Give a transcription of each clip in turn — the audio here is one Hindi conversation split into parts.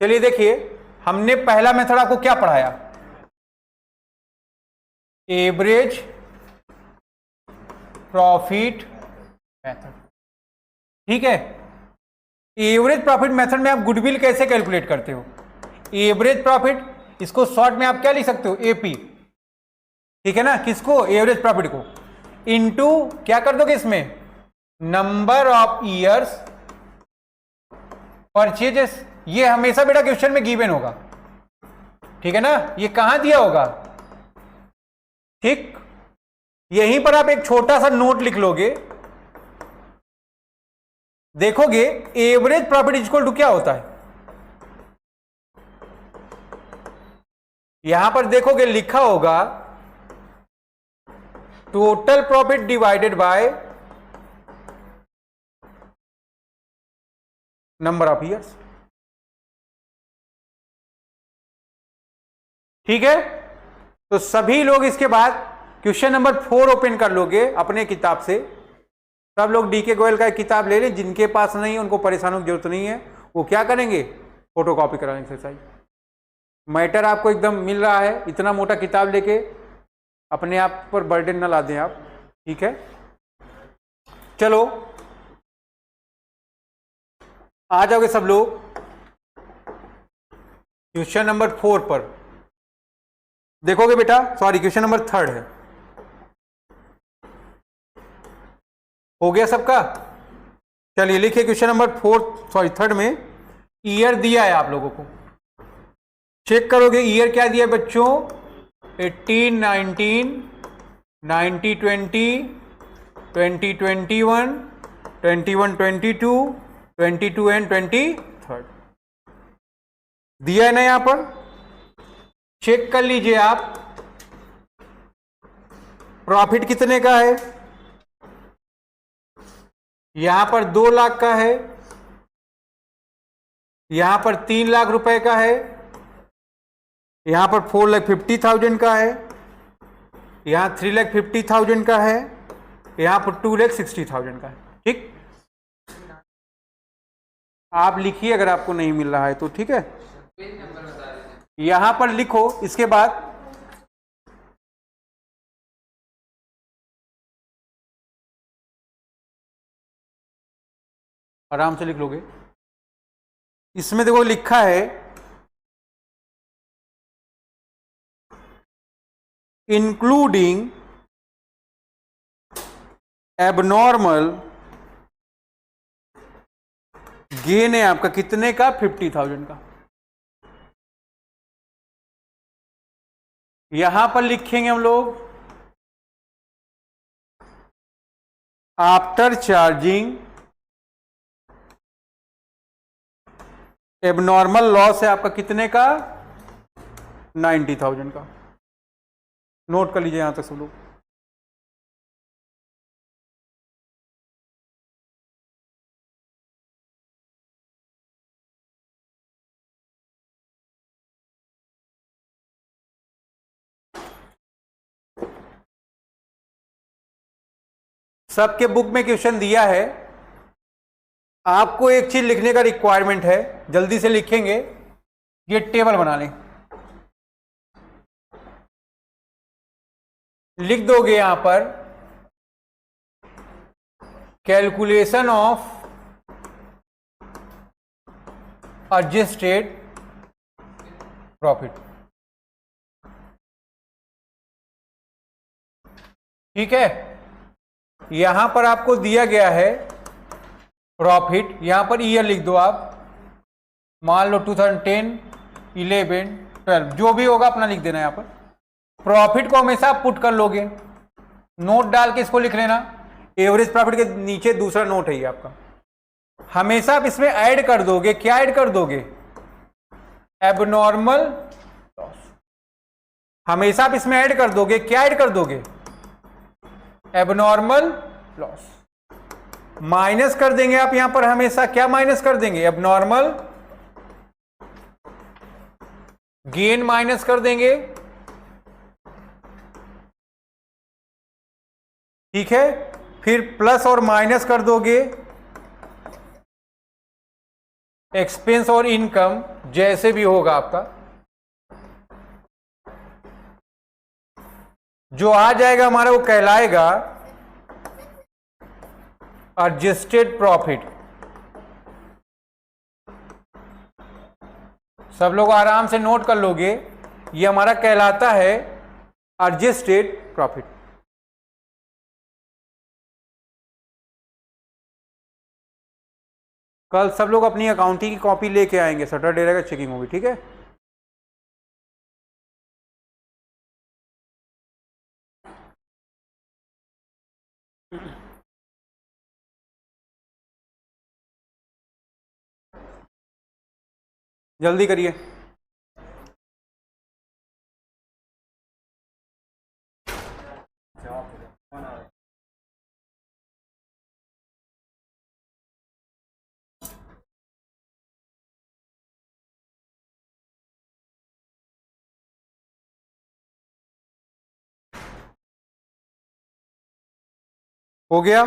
चलिए देखिए, हमने पहला मेथड आपको क्या पढ़ाया, एवरेज प्रॉफिट मेथड, ठीक है। एवरेज प्रॉफिट मेथड में आप गुडविल कैसे कैलकुलेट करते हो, एवरेज प्रॉफिट, इसको शॉर्ट में आप क्या लिख सकते हो, एपी, ठीक है ना, किसको, एवरेज प्रॉफिट को, इनटू क्या कर दोगे इसमें, नंबर ऑफ ईयर्स परचेजेस। ये हमेशा बेटा क्वेश्चन में गिवन होगा, ठीक है ना, ये कहां दिया होगा, ठीक। यहीं पर आप एक छोटा सा नोट लिख लोगे, देखोगे एवरेज प्रॉफिट इक्वल टू क्या होता है, यहां पर देखोगे लिखा होगा total profit divided by number of years, ठीक है। तो सभी लोग इसके बाद क्वेश्चन नंबर 4 ओपन कर लोगे अपने किताब से, सब लोग डीके गोयल का एक किताब ले लें, जिनके पास नहीं है उनको परेशान होने की जरूरत नहीं है, वो क्या करेंगे, फोटोकॉपी कराएंगे एक्सरसाइज। मैटर आपको एकदम मिल रहा है, इतना मोटा किताब लेके अपने आप पर बर्डन ना ला दें आप, ठीक है। चलो आ जाओगे सब लोग क्वेश्चन नंबर 4 पर, देखोगे बेटा, सॉरी क्वेश्चन नंबर 3 है, हो गया सबका। चलिए लिखिए क्वेश्चन नंबर 3 में ईयर दिया है आप लोगों को, चेक करोगे ईयर क्या दिया है बच्चों, 18, 19, 90, 20, 20, 21, 21, 22, 22 एंड 23 दिया है ना, यहां पर चेक कर लीजिए आप, प्रॉफिट कितने का है, यहां पर 2 लाख का है, यहां पर 3 लाख रुपए का है, यहां पर 4,50,000 का है, यहां 3,50,000 का है, यहां पर 2,60,000 का है, ठीक। आप लिखिए अगर आपको नहीं मिल रहा है तो, ठीक है, यहां पर लिखो, इसके बाद आराम से लिख लोगे, इसमें देखो लिखा है इंक्लूडिंग एबनॉर्मल गेन है आपका कितने का, 50,000 का। यहां पर लिखेंगे हम लोग आफ्टर चार्जिंग एबनॉर्मल लॉस है आपका कितने का, 90,000 का। नोट कर लीजिए यहां तक सब लोग। सबके बुक में क्वेश्चन दिया है, आपको एक चीज लिखने का रिक्वायरमेंट है, जल्दी से लिखेंगे, ये टेबल बना लें, लिख दोगे यहां पर कैलकुलेशन ऑफ एडजस्टेड प्रॉफिट, ठीक है। यहां पर आपको दिया गया है प्रॉफिट, यहां पर ईयर लिख दो आप, मान लो 2010, 11, 12 जो भी होगा अपना लिख देना। यहां पर प्रॉफिट को हमेशा आप पुट कर लोगे, नोट डाल के इसको लिख लेना, एवरेज प्रॉफिट के नीचे दूसरा नोट है ये आपका, हमेशा आप इसमें ऐड कर दोगे, क्या ऐड कर दोगे, एबनॉर्मल लॉस, हमेशा आप इसमें ऐड कर दोगे, क्या ऐड कर दोगे, एबनॉर्मल लॉस, माइनस कर देंगे आप यहां पर, हमेशा क्या माइनस कर देंगे, एबनॉर्मल गेन माइनस कर देंगे, ठीक है। फिर प्लस और माइनस कर दोगे एक्सपेंस और इनकम जैसे भी होगा आपका, जो आ जाएगा हमारा वो कहलाएगा एडजस्टेड प्रॉफिट। सब लोग आराम से नोट कर लोगे, ये हमारा कहलाता है एडजस्टेड प्रॉफिट। कल सब लोग अपनी अकाउंटिंग की कॉपी लेके आएंगे, सैटरडे रहेगा, चेकिंग होगी, ठीक है। जल्दी करिए। हो गया?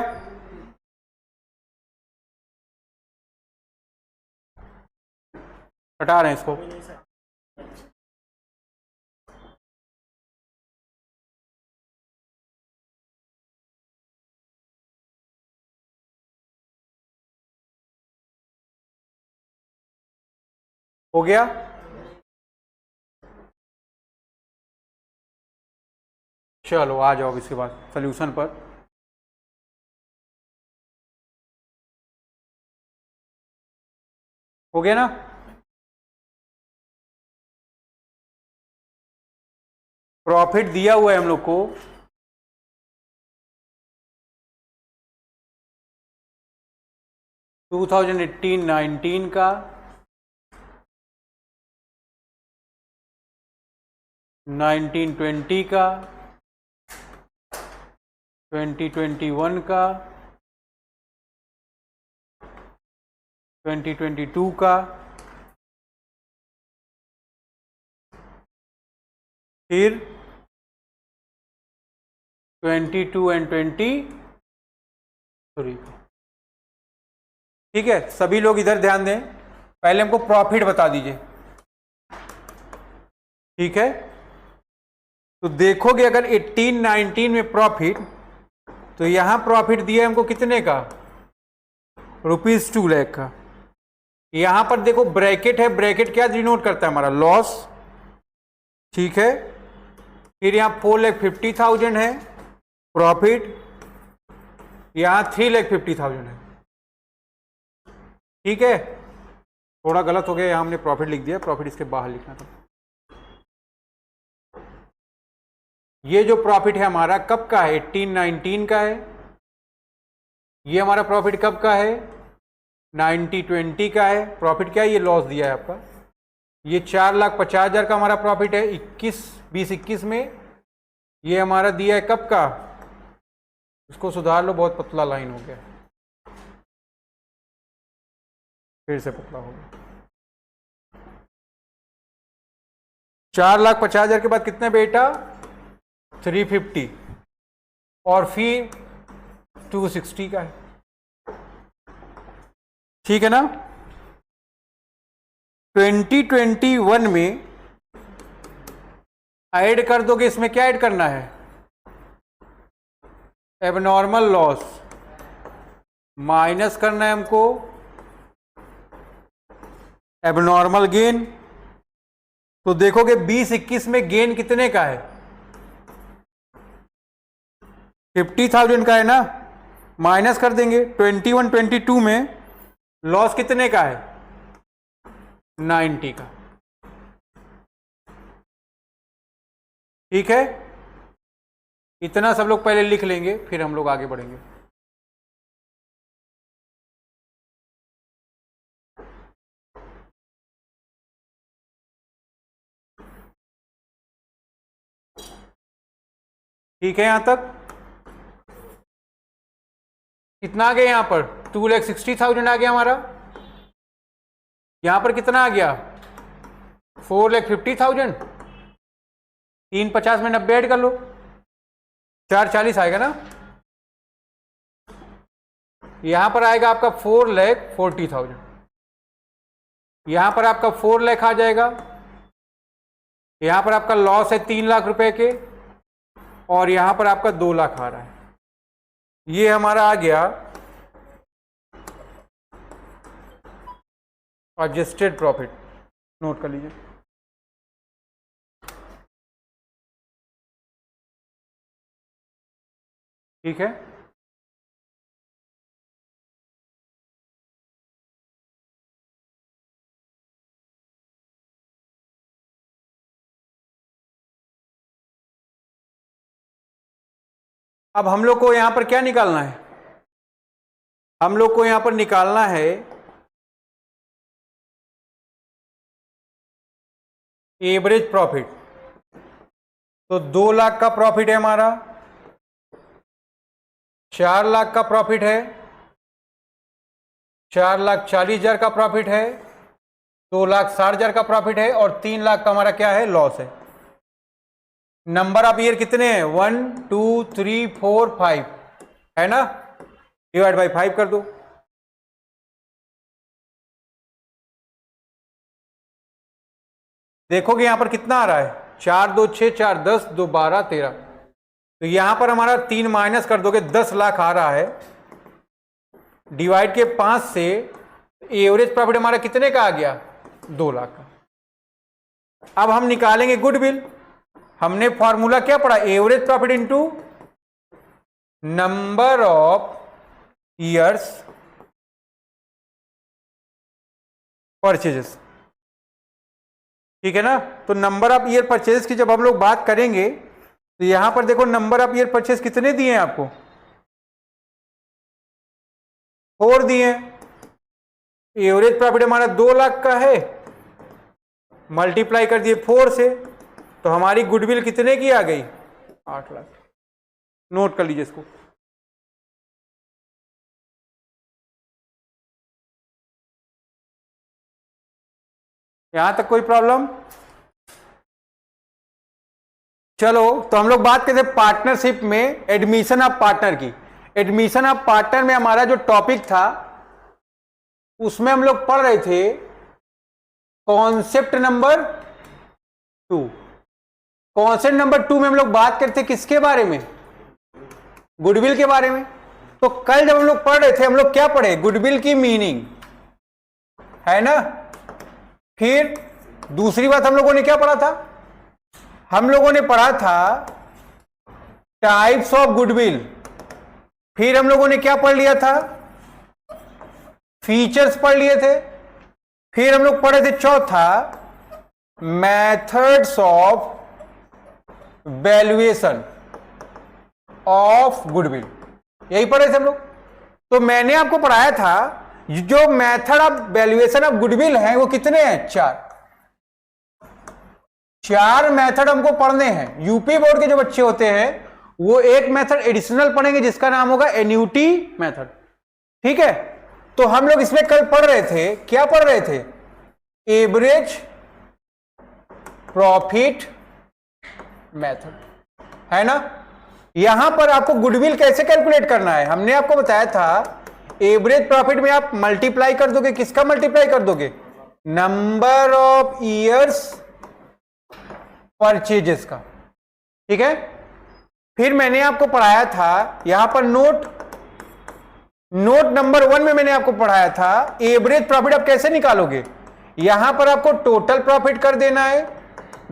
हटा रहे हैं इसको। हो गया? चलो आ जाओ इसके बाद सॉल्यूशन पर। हो गया ना? प्रॉफिट दिया हुआ है हम लोग को 2018-19 का, 1920 का, 2021 का, 2022 का, फिर 22 एंड 23। ठीक है, सभी लोग इधर ध्यान दें, पहले हमको प्रॉफिट बता दीजिए। ठीक है, तो देखोगे अगर 18-19 में प्रॉफिट, तो यहां प्रॉफिट दिया हमको कितने का, ₹2 लाख का। यहां पर देखो ब्रैकेट है, ब्रैकेट क्या डिनोट करता है, हमारा लॉस। ठीक है, फिर यहां 4,50,000 है प्रॉफिट, यहां 3,50,000 है। ठीक है, थोड़ा गलत हो गया, यहां हमने प्रॉफिट लिख दिया, प्रॉफिट इसके बाहर लिखना था। ये जो प्रॉफिट है हमारा कब का है, 18-19 का है। ये हमारा प्रॉफिट कब का है, 19-20 का है। प्रॉफिट क्या है, ये लॉस दिया है आपका। ये 4,50,000 का हमारा प्रॉफिट है 20-21 में। ये हमारा दिया है कब का, इसको सुधार लो, बहुत पतला लाइन हो गया, फिर से पतला हो गया। 4,50,000 के बाद कितने बेटा, 350, और फिर 260 का है। ठीक है ना। 2021 में ऐड कर दोगे, इसमें क्या ऐड करना है, एबनॉर्मल लॉस, माइनस करना है हमको एबनॉर्मल गेन। तो देखोगे 20-21 में गेन कितने का है, 50,000 का है ना, माइनस कर देंगे। 21-22 में लॉस कितने का है, 90 का। ठीक है, इतना सब लोग पहले लिख लेंगे, फिर हम लोग आगे बढ़ेंगे। ठीक है, यहां तक कितना आ गया, यहां पर 2,60,000 आ गया हमारा। यहां पर कितना आ गया, 4,50,000। 350 में 90 ऐड कर लो, 440 आएगा ना। यहां पर आएगा आपका 4,40,000। यहां पर आपका 4 लाख आ जाएगा, यहां पर आपका लॉस है 3 लाख रुपए के, और यहां पर आपका 2 लाख आ रहा है। ये हमारा आ गया एडजस्टेड प्रॉफिट, नोट कर लीजिए। ठीक है, अब हम लोग को यहां पर क्या निकालना है? हम लोग को यहां पर निकालना है एवरेज प्रॉफिट। तो 2 लाख का प्रॉफिट है हमारा, 4 लाख का प्रॉफिट है, 4,40,000 का प्रॉफिट है, 2,60,000 का प्रॉफिट है, और 3 लाख का हमारा क्या है? लॉस है। नंबर ऑफ ईयर कितने हैं? 1 2 3 4 5 है ना, डिवाइड बाई 5 कर दो। देखोगे यहां पर कितना आ रहा है? 4 2 6 4 10 2 12 13। तो यहां पर हमारा 3 माइनस कर दोगे, 10 लाख आ रहा है, डिवाइड के 5 से एवरेज प्रॉफिट हमारा कितने का आ गया? 2 लाख का। अब हम निकालेंगे गुडविल। हमने फॉर्मूला क्या पढ़ा? Average profit into number of years purchases, ठीक है ना। तो नंबर ऑफ ईयर परचेज की जब हम लोग बात करेंगे तो यहां पर देखो नंबर ऑफ ईयर परचेज कितने दिए हैं आपको? 4 दिए हैं। एवरेज प्रॉफिट हमारा 2 लाख का है, मल्टीप्लाई कर दिए 4 से, तो हमारी गुडविल कितने की आ गई? 8 लाख। नोट कर लीजिए इसको। यहां तक कोई प्रॉब्लम? चलो, तो हम लोग बात करते हैं पार्टनरशिप में एडमिशन ऑफ पार्टनर की। एडमिशन ऑफ पार्टनर में हमारा जो टॉपिक था उसमें हम लोग पढ़ रहे थे कॉन्सेप्ट नंबर 2। कॉन्सेप्ट नंबर 2 में हम लोग बात करते किसके बारे में? गुडविल के बारे में। तो कल जब हम लोग पढ़ रहे थे, हम लोग क्या पढ़े? गुडविल की मीनिंग, है ना। फिर दूसरी बात हम लोगों ने क्या पढ़ा था? हम लोगों ने पढ़ा था टाइप्स ऑफ गुडविल। फिर हम लोगों ने क्या पढ़ लिया था? फीचर्स पढ़ लिए थे। फिर हम लोग पढ़े थे चौथा methods of valuation of goodwill, यही पढ़े थे हम लोग। तो मैंने आपको पढ़ाया था जो method of valuation of goodwill है वो कितने हैं? 4 मेथड हमको पढ़ने हैं। यूपी बोर्ड के जो बच्चे होते हैं वो एक मेथड एडिशनल पढ़ेंगे जिसका नाम होगा एन्युटी मेथड, ठीक है। तो हम लोग इसमें कल पढ़ रहे थे, क्या पढ़ रहे थे? एवरेज प्रॉफिट मेथड, है ना। यहां पर आपको गुडविल कैसे कैलकुलेट करना है हमने आपको बताया था। एवरेज प्रॉफिट में आप मल्टीप्लाई कर दोगे, किसका मल्टीप्लाई कर दोगे? नंबर ऑफ ईयर्स परचेजेस का, ठीक है। फिर मैंने आपको पढ़ाया था यहां पर नोट नंबर 1 में मैंने आपको पढ़ाया था एवरेज प्रॉफिट आप कैसे निकालोगे। यहां पर आपको टोटल प्रॉफिट कर देना है,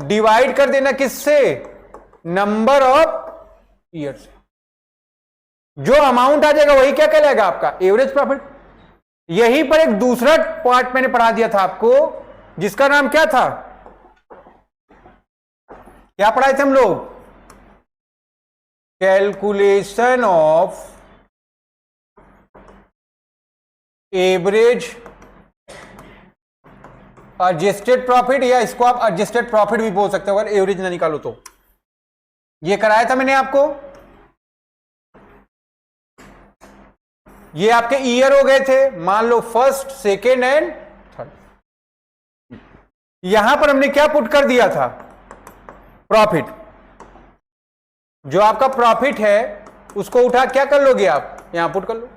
डिवाइड कर देना किससे? Number of years. जो अमाउंट आ जाएगा वही क्या कहलाएगा? आपका एवरेज प्रॉफिट। यहीं पर एक दूसरा पार्ट मैंने पढ़ा दिया था आपको जिसका नाम क्या था? क्या पढ़ाए थे हम लोग? Calculation of average adjusted profit, या इसको आप एडजस्टेड प्रॉफिट भी बोल सकते हो अगर एवरेज ना निकालो तो। ये कराया था मैंने आपको। ये आपके ईयर हो गए थे, मान लो फर्स्ट, सेकेंड एंड थर्ड। यहां पर हमने क्या पुट कर दिया था? प्रॉफिट। जो आपका प्रॉफिट है उसको उठा क्या कर लोगे आप? यहां पुट कर लो।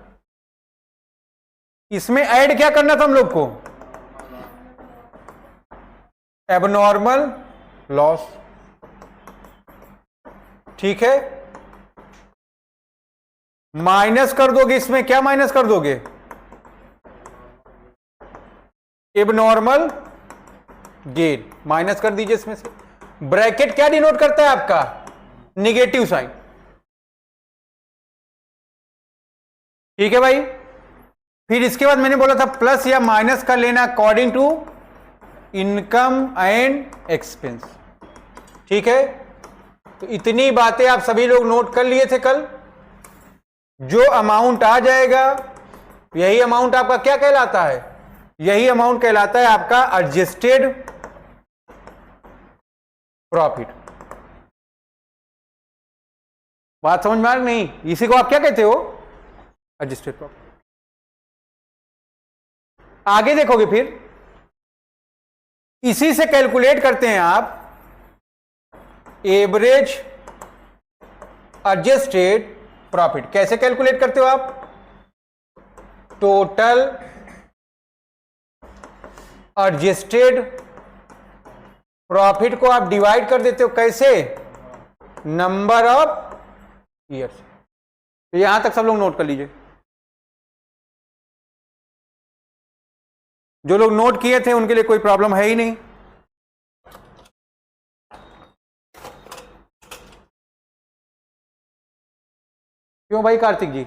इसमें ऐड क्या करना था हम लोग को? एबनॉर्मल लॉस, ठीक है। माइनस कर दोगे इसमें, क्या माइनस कर दोगे? एबनॉर्मल गेन माइनस कर दीजिए इसमें से। ब्रैकेट क्या डिनोट करता है आपका? निगेटिव साइन, ठीक है भाई। फिर इसके बाद मैंने बोला था प्लस या माइनस का लेना according to income and expense, ठीक है। तो इतनी बातें आप सभी लोग नोट कर लिए थे कल। जो अमाउंट आ जाएगा यही अमाउंट आपका क्या कहलाता है? यही अमाउंट कहलाता है आपका एडजस्टेड प्रॉफिट। बात समझ में आ रही नहीं? इसी को आप क्या कहते हो? Adjusted profit. आगे देखोगे फिर इसी से कैलकुलेट करते हैं आप एवरेज एडजस्टेड प्रॉफिट। कैसे कैलकुलेट करते हो आप? टोटल एडजस्टेड प्रॉफिट को आप डिवाइड कर देते हो, कैसे? Number of years. तो यहां तक सब लोग नोट कर लीजिए। जो लोग नोट किए थे उनके लिए कोई प्रॉब्लम है ही नहीं। क्यों भाई कार्तिक जी?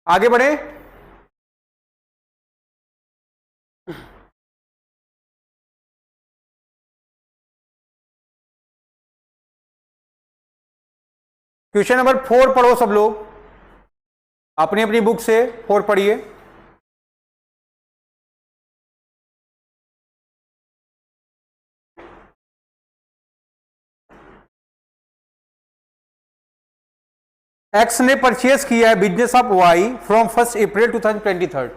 आगे बढ़े। क्वेश्चन नंबर 4 पढ़ो सब लोग, अपनी अपनी बुक से 4 पढ़िए। एक्स ने परचेज किया है business of Y from 1 April 2023।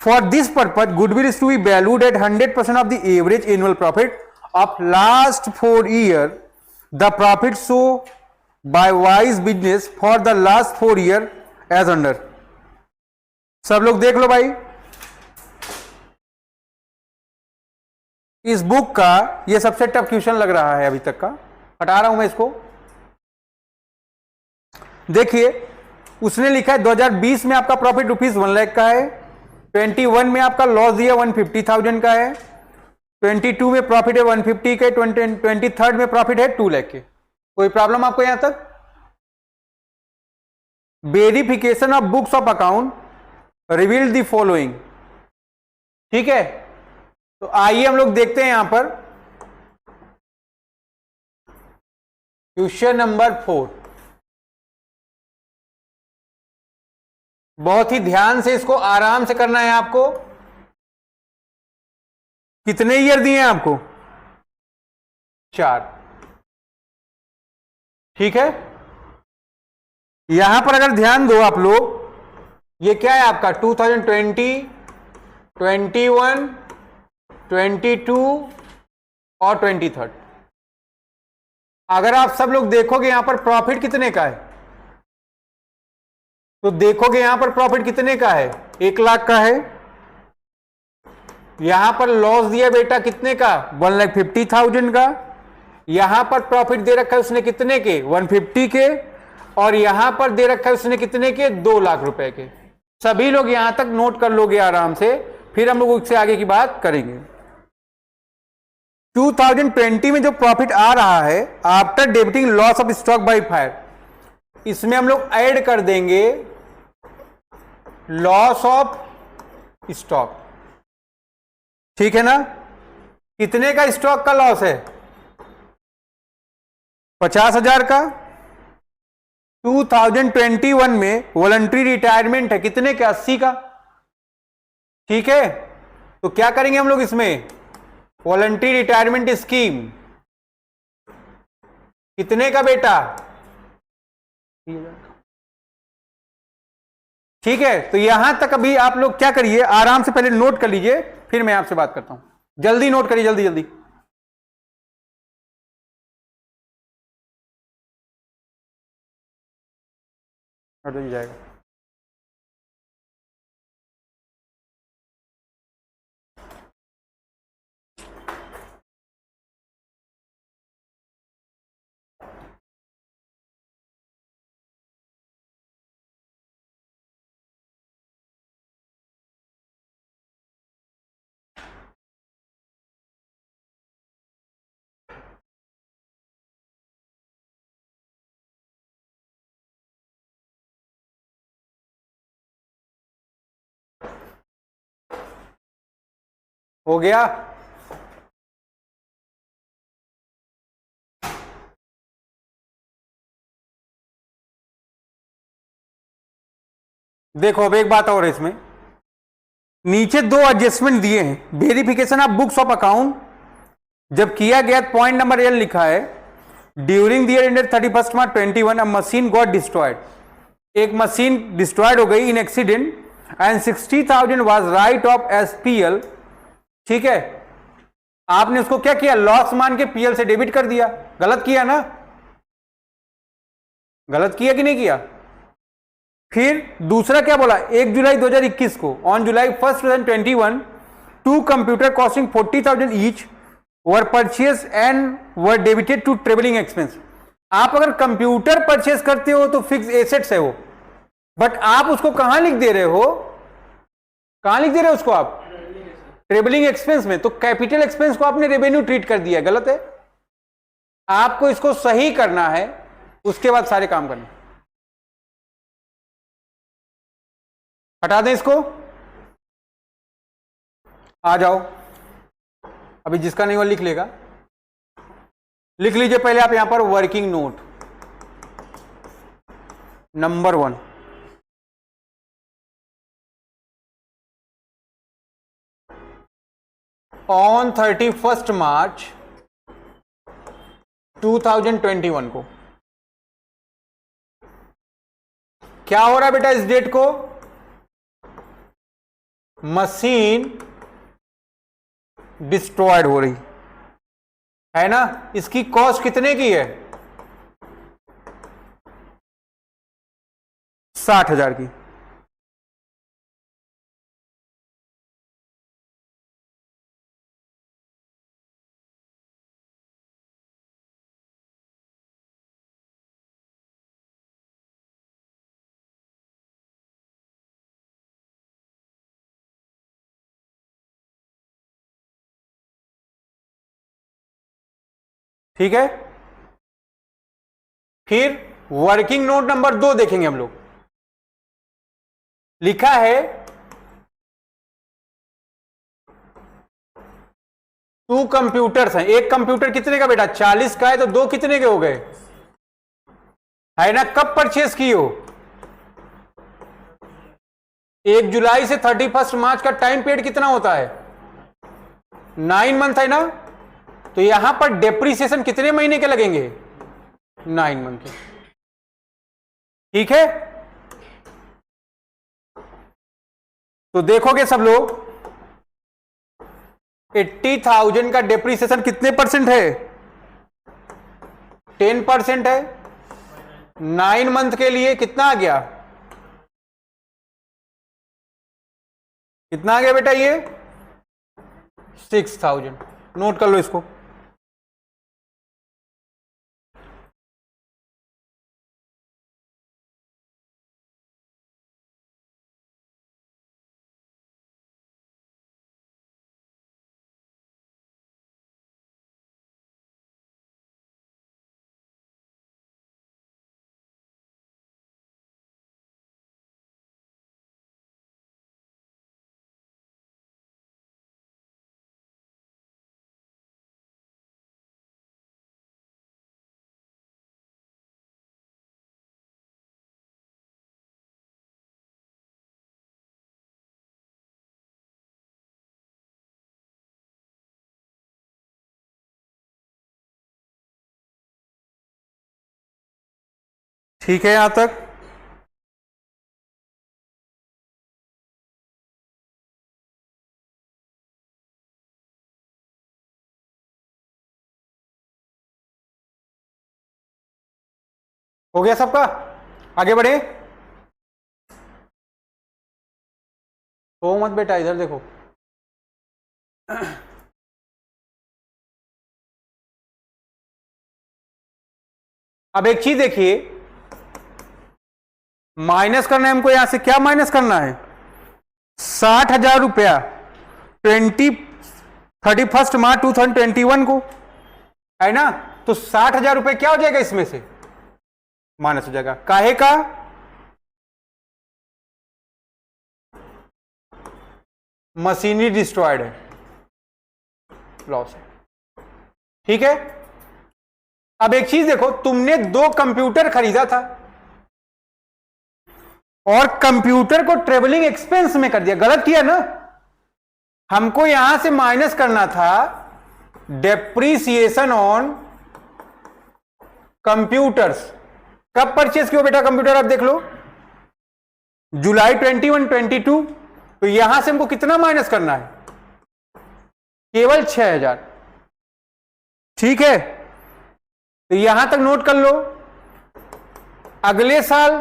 For this purpose goodwill is to be valued at 100% of the average annual profit of last 4 year. The profit show by Y's business for the last 4 year as under. सब लोग देख लो भाई, इस बुक का ये सबसे टफ क्वेश्चन लग रहा है अभी तक का। हटा रहा हूं मैं इसको। देखिए उसने लिखा है 2020 में आपका प्रॉफिट ₹1,00,000 का है, 21 में आपका लॉस दिया 150,000 का है, 22 में प्रॉफिट है 150 के, 23 में प्रॉफिट है 2 लाख के। कोई प्रॉब्लम आपको यहां तक? Verification of books of account reveal the following, ठीक है। तो आइए हम लोग देखते हैं यहां पर क्वेश्चन नंबर 4। बहुत ही ध्यान से इसको आराम से करना है आपको। कितने ईयर दिए हैं आपको? 4, ठीक है। यहां पर अगर ध्यान दो आप लोग, ये क्या है आपका 2020, 21, 22 और 23। अगर आप सब लोग देखोगे यहां पर प्रॉफिट कितने का है, तो देखोगे यहां पर प्रॉफिट कितने का है? 1 लाख का है। यहां पर लॉस दिया बेटा कितने का? 1,50,000 का। यहां पर प्रॉफिट दे रखा है उसने कितने के? 150 के। और यहां पर दे रखा है उसने कितने के? 2 लाख रुपए के। सभी लोग यहां तक नोट कर लोगे आराम से, फिर हम लोग उससे आगे की बात करेंगे। 2020 में जो प्रॉफिट आ रहा है after debiting loss of stock by fire, इसमें हम लोग ऐड कर देंगे लॉस ऑफ स्टॉक, ठीक है ना। कितने का स्टॉक का लॉस है? 50,000 का। 2021 में वॉलंटरी रिटायरमेंट है कितने का? 80 का, ठीक है। तो क्या करेंगे हम लोग इसमें? वॉलंटरी रिटायरमेंट स्कीम कितने का बेटा? ठीक है। तो यहां तक अभी आप लोग क्या करिए, आराम से पहले नोट कर लीजिए, फिर मैं आपसे बात करता हूं। जल्दी नोट करिए, जल्दी जल्दी। हट जाएगा। हो गया। देखो अब एक बात और है इसमें, नीचे दो एडजस्टमेंट दिए हैं। Verification of books of account जब किया गया, पॉइंट नंबर एल लिखा है, during the year ended 31 March 21 a machine got destroyed, एक मशीन डिस्ट्रॉयड हो गई in accident and 60,000 was right of SPL. ठीक है, आपने उसको क्या किया, लॉस मान के पीएल से डेबिट कर दिया। गलत किया ना, गलत किया कि नहीं किया। फिर दूसरा क्या बोला, 1 जुलाई 2021 को, on July 1 2021 two computer costing 40,000 each were purchase and were debited to travelling expense. आप अगर कंप्यूटर परचेज करते हो तो फिक्स एसेट्स है वो, बट आप उसको कहां लिख दे रहे हो, कहां लिख दे रहे हो उसको आप, ट्रेवलिंग एक्सपेंस में। तो कैपिटल एक्सपेंस को आपने रेवेन्यू ट्रीट कर दिया, गलत है। आपको इसको सही करना है, उसके बाद सारे काम करने। हटा दें इसको, आ जाओ। अभी जिसका नहीं वो लिख लेगा, लिख लीजिए पहले आप यहां पर वर्किंग नोट नंबर 1। ऑन 31 मार्च 2021 को क्या हो रहा है बेटा, इस डेट को मशीन डिस्ट्रॉयड हो रही है ना। इसकी कॉस्ट कितने की है, 60,000 की। ठीक है, फिर वर्किंग नोट नंबर 2 देखेंगे हम लोग। लिखा है 2 कंप्यूटर्स हैं। एक कंप्यूटर कितने का बेटा, 40 का है, तो 2 कितने के हो गए, है ना। कब परचेस की हो, 1 जुलाई से 31 मार्च का टाइम पीरियड कितना होता है, 9 मंथ है ना। तो यहां पर डेप्रीसिएशन कितने महीने के लगेंगे, 9 मंथ के। ठीक है, तो देखोगे सब लोग 80,000 का डेप्रीसिएशन कितने परसेंट है, 10% है। 9 मंथ के लिए कितना आ गया, कितना आ गया बेटा, ये 6,000। नोट कर लो इसको। ठीक है, यहां तक हो गया सबका, आगे बढ़े। हो मत बेटा, इधर देखो। अब एक चीज देखिए, माइनस करना है हमको, यहां से क्या माइनस करना है, 60,000 रुपया 31 मार्च 2021 को, है ना। तो 60,000 रुपये क्या हो जाएगा, इसमें से माइनस हो जाएगा। काहे का, मशीनरी डिस्ट्रॉयड है। लॉस है। ठीक है, अब एक चीज देखो, तुमने 2 कंप्यूटर खरीदा था और कंप्यूटर को ट्रेवलिंग एक्सपेंस में कर दिया, गलत किया ना। हमको यहां से माइनस करना था डेप्रीसिएशन ऑन कंप्यूटर्स। कब परचेस किया बेटा कंप्यूटर, आप देख लो जुलाई 21, 22। तो यहां से हमको कितना माइनस करना है, केवल 6000। ठीक है, तो यहां तक नोट कर लो। अगले साल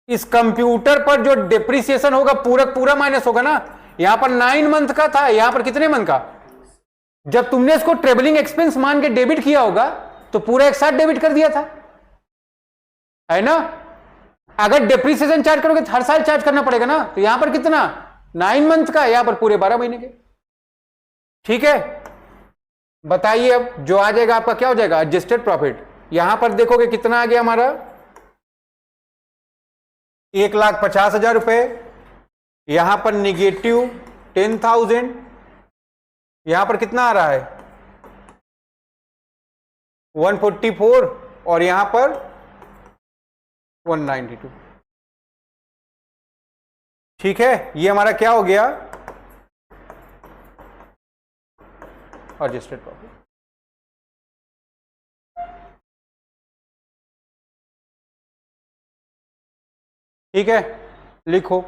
इस कंप्यूटर पर जो डिप्रिसिएशन होगा पूरा पूरा माइनस होगा ना। यहां पर 9 मंथ का था, यहां पर कितने मंथ का। जब तुमने इसको ट्रेवलिंग एक्सपेंस मान के डेबिट किया होगा तो पूरा एक साथ डेबिट कर दिया था, है ना। अगर डिप्रिसिएशन चार्ज करोगे तो हर साल चार्ज करना पड़ेगा ना। तो यहां पर कितना 9 मंथ का, यहां पर पूरे 12 महीने के। ठीक है, बताइए अब जो आ जाएगा आपका क्या हो जाएगा, एडजस्टेड प्रॉफिट। यहां पर देखोगे कितना आ गया हमारा 1,50,000 रुपए। यहां पर निगेटिव 10,000। यहां पर कितना आ रहा है 144 और यहां पर 192। ठीक है, ये हमारा क्या हो गया, एडजस्टेड प्रॉफिट। ठीक है, लिखो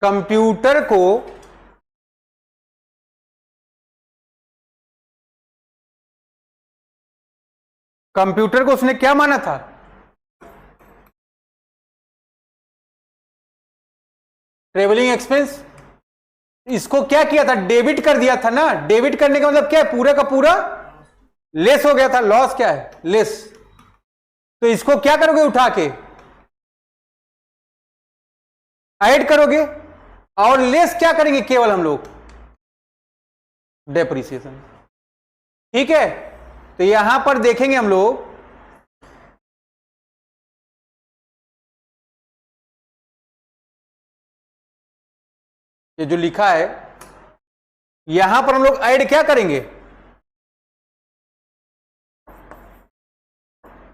कंप्यूटर को उसने क्या माना था, ट्रेवलिंग एक्सपेंस। इसको क्या किया था, डेबिट कर दिया था ना। डेबिट करने का मतलब क्या है, पूरा का पूरा लेस हो गया था। लॉस क्या है, लेस। तो इसको क्या करोगे, उठा के ऐड करोगे और लेस क्या करेंगे, केवल हम लोग डेप्रिसिएशन। ठीक है, तो यहां पर देखेंगे हम लोग ये जो लिखा है, यहां पर हम लोग ऐड क्या करेंगे,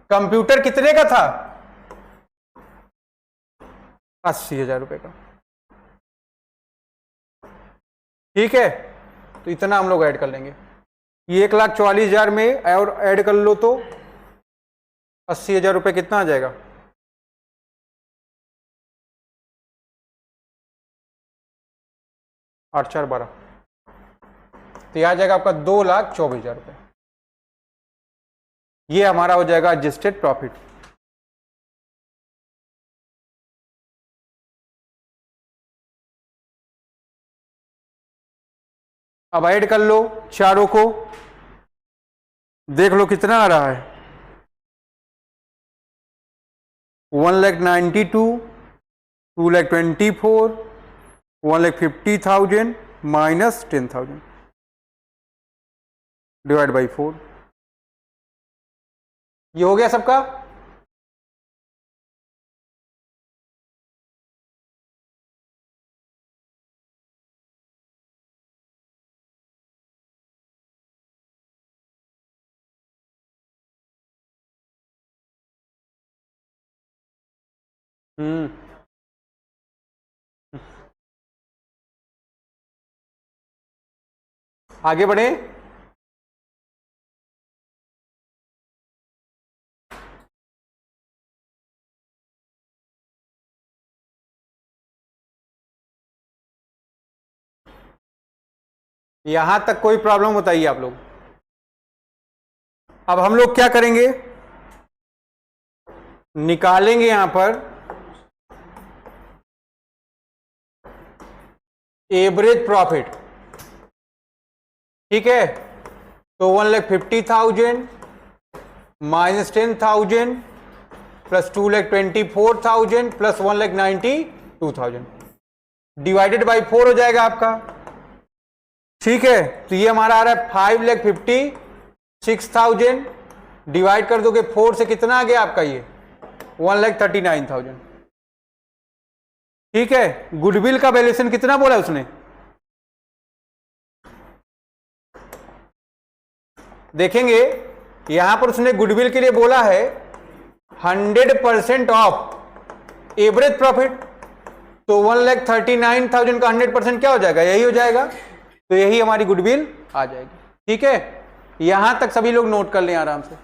कंप्यूटर कितने का था 80,000 रुपए का। ठीक है, तो इतना हम लोग ऐड कर लेंगे। ये 1,44,000 में और ऐड कर लो तो 80,000 रुपए कितना आ जाएगा, 8 4 12। तो यह आ जाएगा आपका 2,24,000 रुपए। ये हमारा हो जाएगा एडजस्टेड प्रॉफिट। अब ऐड कर लो चारों को, देख लो कितना आ रहा है 1,92,000, 2,24,000, 1,50,000 माइनस 10,000 डिवाइड बाई 4। ये हो गया सबका। आगे बढ़े। यहां तक कोई प्रॉब्लम बताइए आप लोग। अब हम लोग क्या करेंगे, निकालेंगे यहां पर एवरेज प्रॉफिट। ठीक है, तो 1,50,000 minus 10,000 plus 2,24,000 plus 1,92,000 divided by 4 हो जाएगा आपका। ठीक है, तो ये हमारा आ रहा है 5,56,000 डिवाइड कर दोगे 4 से, कितना आ गया आपका ये 1,39,000। ठीक है, गुडविल का वैल्यूएशन कितना बोला उसने, देखेंगे यहां पर उसने गुडविल के लिए बोला है 100% ऑफ एवरेज प्रॉफिट, तो 1,39,000 का 100% क्या हो जाएगा, यही हो जाएगा, तो यही हमारी गुडविल आ जाएगी। ठीक है, यहां तक सभी लोग नोट कर लें आराम से।